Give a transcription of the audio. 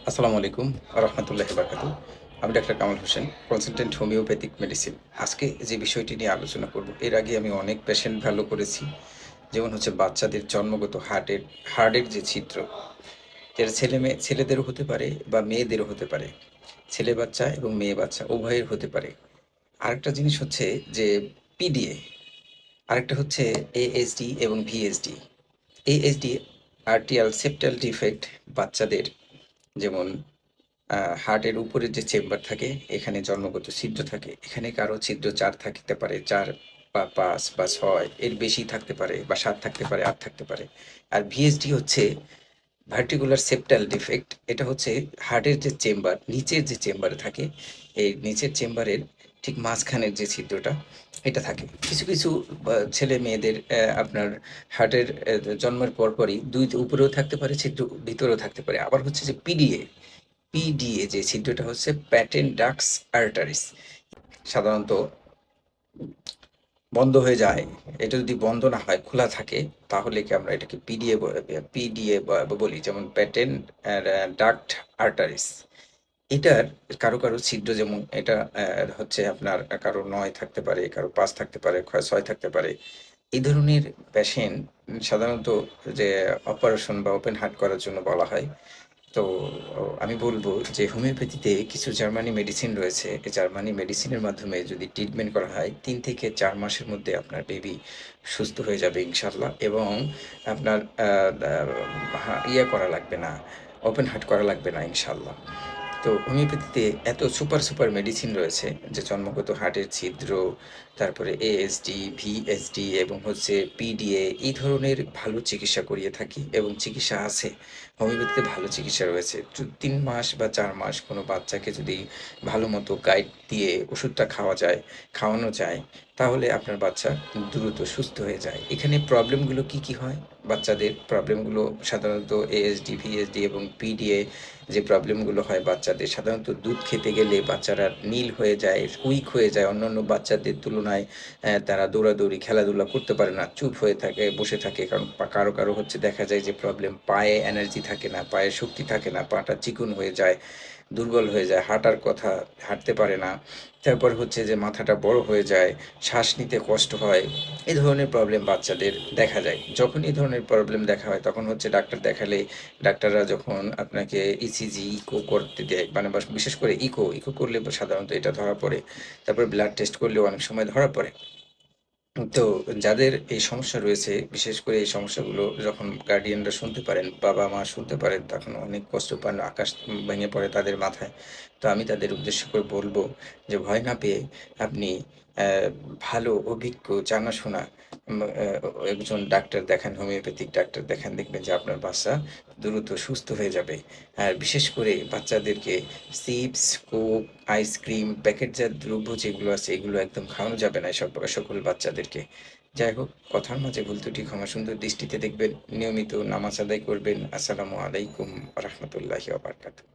আসসালামু আলাইকুম রহমতুল্লাহি বারকাতু। আমি doctor Kamal Hossain, consultant homeopathic medicine. আজকে যে বিষয়টি নিয়ে আলোচনা করব, এর আগে আমি অনেক পেশেন্ট ভালো করেছি। যেমন হচ্ছে বাচ্চাদের জন্মগত হার্টের যে ছিদ্র, যেটা ছেলেদেরও হতে পারে বা মেয়েদেরও হতে পারে। ছেলে বাচ্চা এবং মেয়ে বাচ্চা উভয়ের হতে পারে। আরেকটা জিনিস হচ্ছে যে পিডিএ, আরেকটা হচ্ছে এএসডি এবং VSD. ASD arterial septal defect বাচ্চাদের, যেমন হার্টের উপরের যে চেম্বার থাকে, এখানে জন্মগত ছিদ্র থাকে। এখানে কারো ছিদ্র ৪ থাকতে পারে, ৪ বা ৫ বা ৬ এর বেশি থাকতে পারে, বা ৭ থাকতে পারে, ৮ থাকতে পারে। আর ভিএসডি হচ্ছে ভার্টিকুলার সেপ্টাল ডিফেক্ট। এটা হচ্ছে হার্টের যে চেম্বার, নিচের যে চেম্বারে থাকে, এই নিচের চেম্বারের ঠিক মাঝখানের যে ছিদ্রটা, এটা থাকে। কিছু কিছু ছেলে মেয়েদের আপনার হার্টের জন্মের পরপরই দুই উপরেও থাকতে পারে ছিদ্র, ভিতরেও থাকতে পারে। আবার হচ্ছে যে পিডিএ যে ছিদ্রটা হচ্ছে প্যাটেন্ট ডাক্টস আর্টারিস, সাধারণত বন্ধ হয়ে যায়। এটা যদি বন্ধ না হয়, খোলা থাকে, তাহলে কি আমরা এটাকে পিডিএ বলি, যেমন প্যাটেন্ট ডাক্ট আর্টারিস। এটার কারো কারো ছিদ্র, যেমন এটা হচ্ছে আপনার কারো ৯ থাকতে পারে, কারো ৫ থাকতে পারে, ৬ থাকতে পারে। এই ধরনের পেশেন্ট সাধারণত যে অপারেশন বা ওপেন হার্ট করার জন্য বলা হয়। তো আমি বলব যে হোমিওপ্যাথিতে কিছু জার্মানি মেডিসিন রয়েছে। এই জার্মানি মেডিসিনের মাধ্যমে যদি ট্রিটমেন্ট করা হয়, ৩ থেকে ৪ মাসের মধ্যে আপনার বেবি সুস্থ হয়ে যাবে ইনশাআল্লাহ। এবং আপনার ইয়ে করা লাগবে না, ওপেন হার্ট করা লাগবে না ইনশাআল্লাহ। তো হোমিওপ্যাথিতে এত সুপার মেডিসিন রয়েছে, যে জন্মগত হার্টের ছিদ্র, তারপরে এএসডি, ভিএসডি এবং হচ্ছে পিডিএ, এই ধরনের ভালো চিকিৎসা করিয়ে থাকি এবং চিকিৎসা আছে। হোমিওপ্যাথিতে ভালো চিকিৎসা রয়েছে। ৩ মাস বা ৪ মাস কোনো বাচ্চাকে যদি ভালো মতো গাইড দিয়ে ওষুধটা খাওয়ানো যায়, তাহলে আপনার বাচ্চা দ্রুত সুস্থ হয়ে যায়। এখানে প্রবলেমগুলো কি হয়? বাচ্চাদের প্রবলেমগুলো সাধারণত এএসডি, ভিএসডি এবং পিডিএ যে প্রবলেমগুলো হয় বাচ্চাদের, সাধারণত দুধ খেতে গেলে বাচ্চারা নীল হয়ে যায়, উইক হয়ে যায়। অন্যান্য বাচ্চাদের তুলনায় তারা দৌড়াদৌড়ি, খেলাধুলা করতে পারে না, চুপ হয়ে থাকে, বসে থাকে। কারণ কারো হচ্ছে দেখা যায় যে প্রবলেম, পায়ে এনার্জি থাকে না, পায়ে শক্তি থাকে না, পাটা চিকন হয়ে যায়, দুর্বল হয়ে যায়, হাঁটতে পারে না। তারপর হচ্ছে যে মাথাটা বড় হয়ে যায়, শ্বাস নিতে কষ্ট হয়। এই ধরনের প্রবলেম বাচ্চাদের দেখা যায়। যখন এই ধরনের প্রবলেম দেখা হয়, তখন হচ্ছে ডাক্তার দেখালে, ডাক্তাররা যখন আপনাকে ইসিজি, ইকো করতে দেয়, মানে বিশেষ করে ইকো করলে সাধারণত এটা ধরা পড়ে। তারপর ব্লাড টেস্ট করলেও অনেক সময় ধরা পড়ে। তো যাদের এই সমস্যা রয়েছে, বিশেষ করে এই সমস্যাগুলো যখন গার্ডিয়ানরা শুনতে পারেন, বাবা-মা শুনতে পারেন, তখন অনেক কষ্ট পান, আকাশ ভেঙে পড়ে তাদের মাথায়। তো আমি তাদের উদ্দেশ্য করে বলব যে ভয় না পেয়ে আপনি অ্যা ভালো অভিজ্ঞ জানাশোনা একজন ডাক্তার দেখান, হোমিওপ্যাথিক ডাক্তার দেখান। দেখবেন যে আপনার বাচ্চা দ্রুত সুস্থ হয়ে যাবে। আর বিশেষ করে বাচ্চাদেরকে চিপস, কোক, আইসক্রিম, প্যাকেটজাত দ্রব্য যেগুলো আছে, এগুলো একদম খাওয়ানো যাবে না সকল বাচ্চাদেরকে। যাই হোক, কথার মাঝে ভুল ত্রুটি ক্ষমা সুন্দর দৃষ্টিতে দেখবেন। নিয়মিত নামাজ আদায় করবেন। আসসালামু আলাইকুম ওয়া রাহমাতুল্লাহি ওয়া বারাকাতুহু।